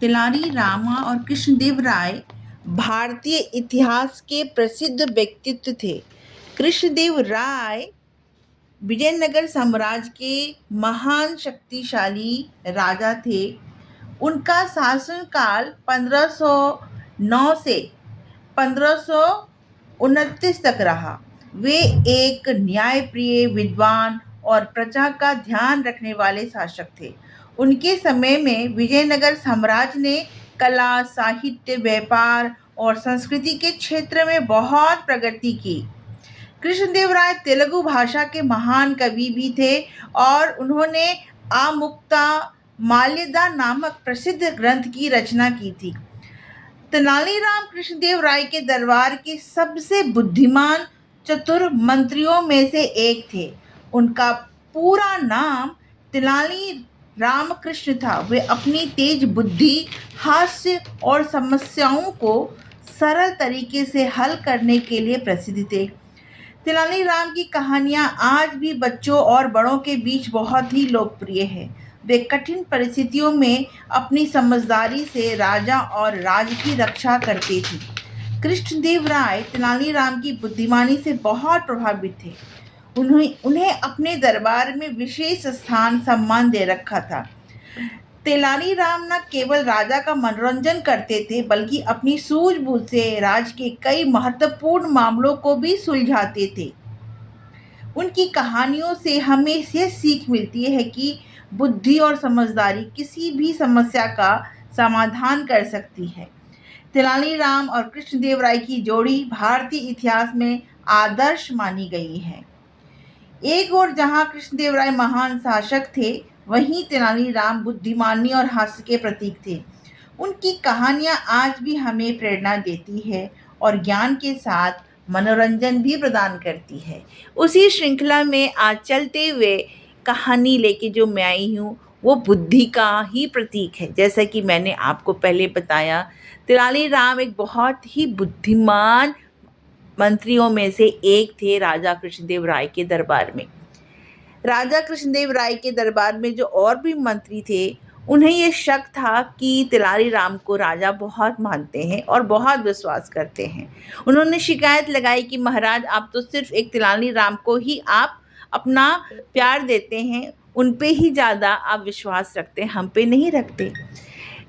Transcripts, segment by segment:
तेलारी रामा और कृष्णदेव राय भारतीय इतिहास के प्रसिद्ध व्यक्तित्व थे। कृष्णदेव राय विजयनगर साम्राज्य के महान शक्तिशाली राजा थे। उनका शासनकाल 1509 से 1529 तक रहा। वे एक न्यायप्रिय, विद्वान और प्रजा का ध्यान रखने वाले शासक थे। उनके समय में विजयनगर साम्राज्य ने कला, साहित्य, व्यापार और संस्कृति के क्षेत्र में बहुत प्रगति की। कृष्णदेव राय तेलुगु भाषा के महान कवि भी थे और उन्होंने आमुक्ता माल्यदा नामक प्रसिद्ध ग्रंथ की रचना की थी। तेनालीराम कृष्णदेव राय के दरबार के सबसे बुद्धिमान चतुर मंत्रियों में से एक थे। उनका पूरा नाम तेनाली रामकृष्ण था। वे अपनी तेज बुद्धि, हास्य और समस्याओं को सरल तरीके से हल करने के लिए प्रसिद्ध थे। तेनालीराम की कहानियां आज भी बच्चों और बड़ों के बीच बहुत ही लोकप्रिय है। वे कठिन परिस्थितियों में अपनी समझदारी से राजा और राज्य की रक्षा करते थे। कृष्णदेव राय तेनालीराम की बुद्धिमानी से बहुत प्रभावित थे। उन्हें अपने दरबार में विशेष स्थान सम्मान दे रखा था। तेनालीराम न केवल राजा का मनोरंजन करते थे, बल्कि अपनी सूझबूझ से राज्य के कई महत्वपूर्ण मामलों को भी सुलझाते थे। उनकी कहानियों से हमें यह सीख मिलती है कि बुद्धि और समझदारी किसी भी समस्या का समाधान कर सकती है। तेनालीराम और कृष्णदेव राय की जोड़ी भारतीय इतिहास में आदर्श मानी गई है। एक ओर जहां कृष्णदेव राय महान शासक थे, वहीं तेनालीराम बुद्धिमानी और हास्य के प्रतीक थे। उनकी कहानियां आज भी हमें प्रेरणा देती है और ज्ञान के साथ मनोरंजन भी प्रदान करती है। उसी श्रृंखला में आज चलते हुए कहानी लेके जो मैं आई हूँ, वो बुद्धि का ही प्रतीक है। जैसा कि मैंने आपको पहले बताया, तेनालीराम एक बहुत ही बुद्धिमान मंत्रियों में से एक थे राजा कृष्णदेव राय के दरबार में। राजा कृष्णदेव राय के दरबार में जो और भी मंत्री थे, उन्हें ये शक था कि तेनालीराम को राजा बहुत मानते हैं और बहुत विश्वास करते हैं। उन्होंने शिकायत लगाई कि महाराज, आप तो सिर्फ एक तेनालीराम को ही आप अपना प्यार देते हैं, उन पे ही ज़्यादा आप विश्वास रखते हैं, हम पे नहीं रखते।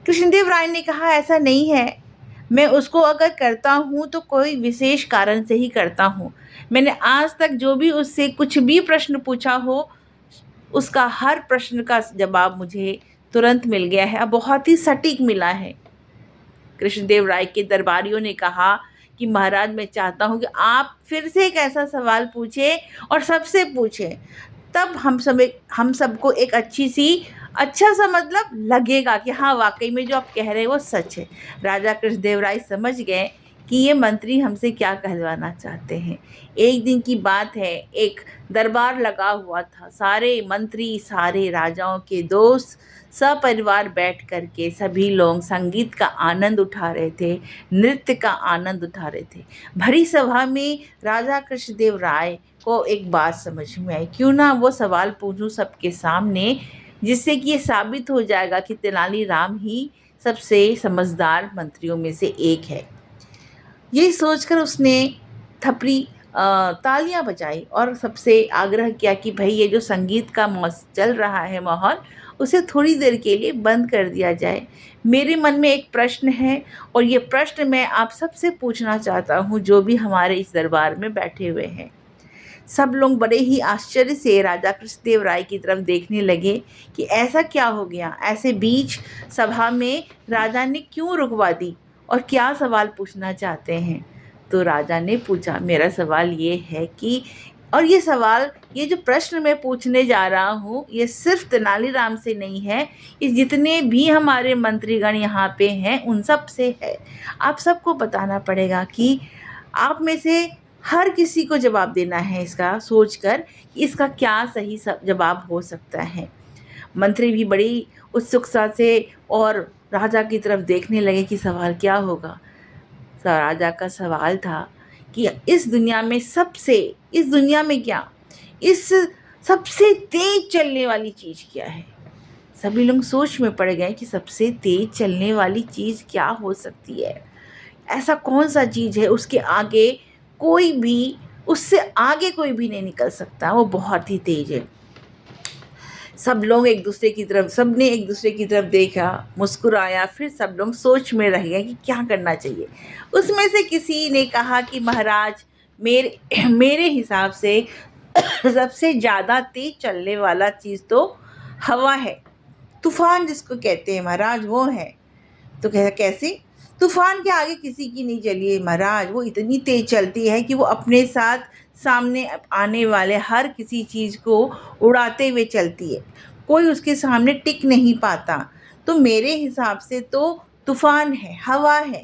कृष्णदेव राय ने कहा, ऐसा नहीं है, मैं उसको अगर करता हूँ तो कोई विशेष कारण से ही करता हूँ। मैंने आज तक जो भी उससे कुछ भी प्रश्न पूछा हो, उसका हर प्रश्न का जवाब मुझे तुरंत मिल गया है, बहुत ही सटीक मिला है। कृष्णदेव राय के दरबारियों ने कहा कि महाराज, मैं चाहता हूँ कि आप फिर से एक ऐसा सवाल पूछे और सबसे पूछें, तब हम सबको एक अच्छा सा मतलब लगेगा कि हाँ, वाकई में जो आप कह रहे हैं वो सच है। राजा कृष्णदेव राय समझ गए कि ये मंत्री हमसे क्या कहलवाना चाहते हैं। एक दिन की बात है, एक दरबार लगा हुआ था। सारे मंत्री, सारे राजाओं के दोस्त सपरिवार बैठ कर के सभी लोग संगीत का आनंद उठा रहे थे, नृत्य का आनंद उठा रहे थे। भरी सभा में राजा कृष्णदेव राय को एक बात समझ में आई, क्यों ना वो सवाल पूछूं सबके सामने, जिससे कि ये साबित हो जाएगा कि तेनालीराम ही सबसे समझदार मंत्रियों में से एक है। यही सोचकर उसने तालियां बजाई और सबसे आग्रह किया कि भाई, ये जो संगीत का चल रहा है माहौल, उसे थोड़ी देर के लिए बंद कर दिया जाए। मेरे मन में एक प्रश्न है और ये प्रश्न मैं आप सबसे पूछना चाहता हूँ, जो भी हमारे इस दरबार में बैठे हुए हैं। सब लोग बड़े ही आश्चर्य से राजा कृष्णदेव राय की तरफ देखने लगे कि ऐसा क्या हो गया, ऐसे बीच सभा में राजा ने क्यों रुकवा दी और क्या सवाल पूछना चाहते हैं। तो राजा ने पूछा, मेरा सवाल ये है कि, और ये सवाल, ये जो प्रश्न मैं पूछने जा रहा हूँ, ये सिर्फ तेनालीराम से नहीं है, ये जितने भी हमारे मंत्रीगण यहाँ पे हैं उन सब से है। आप सबको बताना पड़ेगा कि आप में से हर किसी को जवाब देना है इसका, सोचकर कि इसका क्या सही जवाब हो सकता है। मंत्री भी बड़ी उत्सुकता से और राजा की तरफ देखने लगे कि सवाल क्या होगा। राजा का सवाल था कि इस दुनिया में सबसे तेज चलने वाली चीज़ क्या है। सभी लोग सोच में पड़ गए कि सबसे तेज चलने वाली चीज़ क्या हो सकती है, ऐसा कौन सा चीज़ है उसके आगे कोई भी, उससे आगे कोई भी नहीं निकल सकता, वो बहुत ही तेज है। सबने एक दूसरे की तरफ देखा, मुस्कुराया, फिर सब लोग सोच में रह गए कि क्या करना चाहिए। उसमें से किसी ने कहा कि महाराज, मेरे मेरे हिसाब से सबसे ज़्यादा तेज चलने वाला चीज़ तो हवा है, तूफान जिसको कहते हैं महाराज, वो है। तो कह कैसे? तूफान के आगे किसी की नहीं चली है महाराज, वो इतनी तेज चलती है कि वो अपने साथ सामने आने वाले हर किसी चीज़ को उड़ाते हुए चलती है, कोई उसके सामने टिक नहीं पाता। तो मेरे हिसाब से तो तूफान है, हवा है।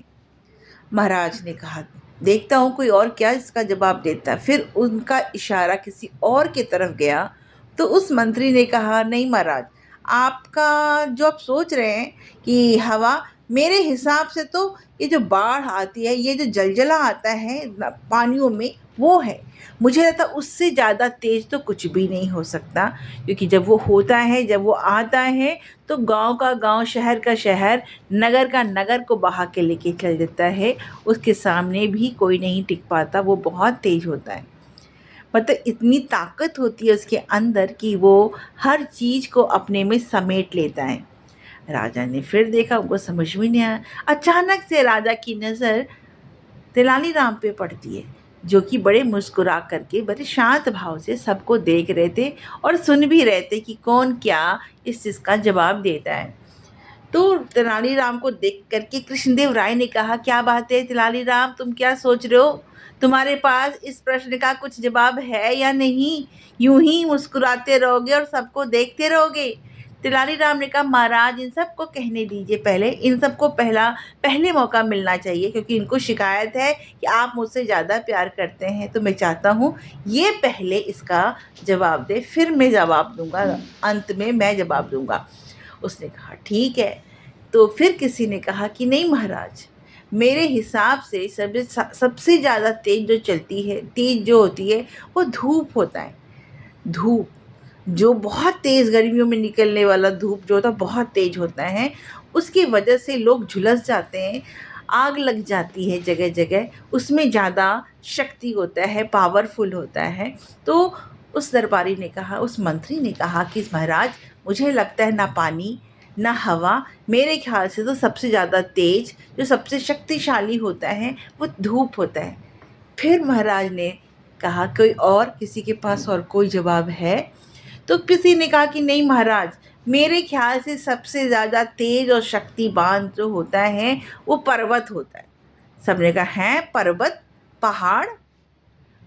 महाराज ने कहा, देखता हूँ कोई और क्या इसका जवाब देता है। फिर उनका इशारा किसी और की तरफ गया, तो उस मंत्री ने कहा, नहीं महाराज, आपका जो आप सोच रहे हैं कि हवा, मेरे हिसाब से तो ये जो बाढ़ आती है, ये जो जलजला आता है पानियों में, वो है। मुझे लगता है उससे ज़्यादा तेज़ तो कुछ भी नहीं हो सकता, क्योंकि जब वो होता है, जब वो आता है, तो गांव का गांव, शहर का शहर, नगर का नगर को बहा के लेके चल देता है। उसके सामने भी कोई नहीं टिक पाता, वो बहुत तेज़ होता है। मतलब इतनी ताकत होती है उसके अंदर कि वो हर चीज़ को अपने में समेट लेता है। राजा ने फिर देखा, उनको समझ में नहीं आया। अचानक से राजा की नज़र तेनालीराम पे पड़ती है, जो कि बड़े मुस्कुरा करके, बड़े शांत भाव से सबको देख रहे थे और सुन भी रहे थे कि कौन क्या इस चीज़ का जवाब देता है। तो तेनालीराम को देख करके कृष्णदेव राय ने कहा, क्या बात है तेनालीराम, तुम क्या सोच रहे हो? तुम्हारे पास इस प्रश्न का कुछ जवाब है या नहीं? यूं ही मुस्कुराते रहोगे और सबको देखते रहोगे? तेनालीराम ने कहा, महाराज इन सबको कहने दीजिए, पहले इन सबको पहले मौका मिलना चाहिए, क्योंकि इनको शिकायत है कि आप मुझसे ज़्यादा प्यार करते हैं। तो मैं चाहता हूँ ये पहले इसका जवाब दे, फिर मैं जवाब दूंगा, अंत में मैं जवाब दूंगा। उसने कहा, ठीक है। तो फिर किसी ने कहा कि नहीं महाराज, मेरे हिसाब से सबसे ज़्यादा तेज जो चलती है, तेज जो होती है, वो धूप होता है। धूप जो बहुत तेज़ गर्मियों में निकलने वाला धूप जो होता है, बहुत तेज होता है, उसकी वजह से लोग झुलस जाते हैं, आग लग जाती है जगह जगह, उसमें ज़्यादा शक्ति होता है, पावरफुल होता है। तो उस दरबारी ने कहा, उस मंत्री ने कहा कि महाराज, मुझे लगता है ना पानी ना हवा, मेरे ख्याल से तो सबसे ज़्यादा तेज, जो सबसे शक्तिशाली होता है, वो धूप होता है। फिर महाराज ने कहा, कोई और, किसी के पास और कोई जवाब है? तो किसी ने कहा कि नहीं महाराज, मेरे ख्याल से सबसे ज़्यादा तेज और शक्तिवान जो होता है, वो पर्वत होता है। सबने कहा, हैं पर्वत, पहाड़?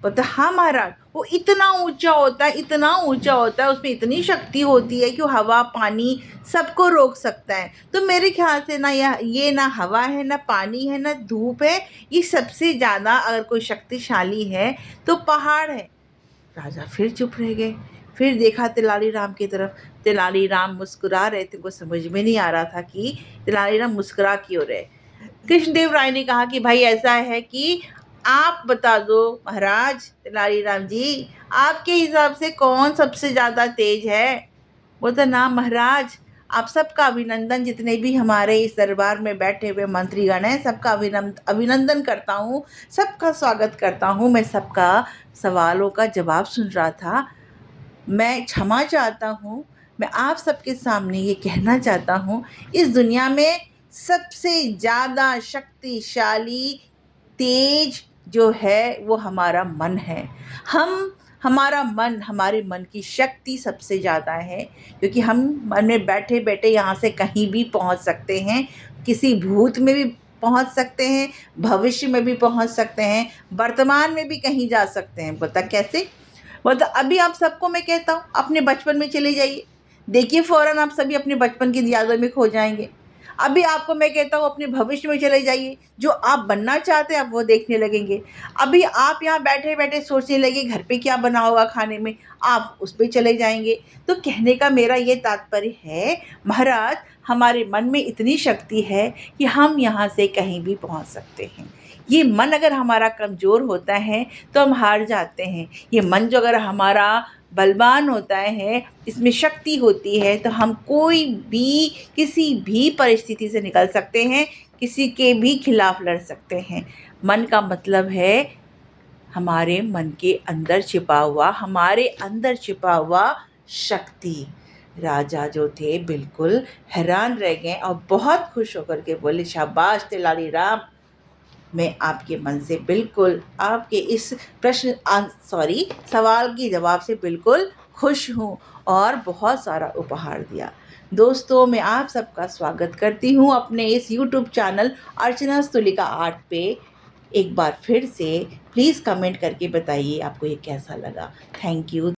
बोलते, हाँ महाराज, वो इतना ऊंचा होता है, इतना ऊंचा होता है, उसमें इतनी शक्ति होती है कि वो हवा पानी सबको रोक सकता है। तो मेरे ख्याल से ना ये ना हवा है, ना पानी है, ना धूप है, ये सबसे ज़्यादा अगर कोई शक्तिशाली है तो पहाड़ है। राजा फिर चुप रह गए। फिर देखा तेनालीराम की तरफ, तेनालीराम मुस्कुरा रहे थे, उनको समझ में नहीं आ रहा था कि तेनालीराम मुस्कुरा क्यों रहे। कृष्णदेव राय ने कहा कि भाई ऐसा है कि आप बता दो महाराज, तेनालीराम जी, आपके हिसाब से कौन सबसे ज़्यादा तेज है? बोलता, ना महाराज, आप सबका अभिनंदन, जितने भी हमारे इस दरबार में बैठे हुए मंत्रीगण हैं, सबका अभिनंदन करता हूँ, सबका स्वागत करता हूँ। मैं सबका सवालों का जवाब सुन रहा था। मैं क्षमा चाहता हूँ। मैं आप सबके सामने ये कहना चाहता हूँ, इस दुनिया में सबसे ज़्यादा शक्तिशाली, तेज जो है, वो हमारा मन है। हमारा मन, हमारे मन की शक्ति सबसे ज़्यादा है, क्योंकि हम मन में बैठे बैठे यहाँ से कहीं भी पहुँच सकते हैं, किसी भूत में भी पहुँच सकते हैं, भविष्य में भी पहुँच सकते हैं, वर्तमान में भी कहीं जा सकते हैं। बता कैसे? मतलब अभी आप सबको मैं कहता हूँ, अपने बचपन में चले जाइए, देखिए फ़ौरन आप सभी अपने बचपन की यादों में खो जाएंगे। अभी आपको मैं कहता हूँ, अपने भविष्य में चले जाइए, जो आप बनना चाहते हैं आप वो देखने लगेंगे। अभी आप यहाँ बैठे बैठे सोचने लगे घर पे क्या बना होगा खाने में, आप उस पे चले जाएंगे। तो कहने का मेरा ये तात्पर्य है महाराज, हमारे मन में इतनी शक्ति है कि हम यहाँ से कहीं भी पहुँच सकते हैं। ये मन अगर हमारा कमज़ोर होता है तो हम हार जाते हैं। ये मन जो अगर हमारा बलवान होता है, इसमें शक्ति होती है, तो हम कोई भी किसी भी परिस्थिति से निकल सकते हैं, किसी के भी खिलाफ लड़ सकते हैं। मन का मतलब है हमारे मन के अंदर छिपा हुआ शक्ति। राजा जो थे बिल्कुल हैरान रह गए और बहुत खुश होकर के बोले, शाबाश तेलानी राम, मैं आपके मन से बिल्कुल आपके इस सवाल के जवाब से बिल्कुल खुश हूँ, और बहुत सारा उपहार दिया। दोस्तों, मैं आप सबका स्वागत करती हूँ अपने इस यूट्यूब चैनल अर्चना's तुलिका आर्ट पे। एक बार फिर से प्लीज़ कमेंट करके बताइए आपको ये कैसा लगा। Thank you.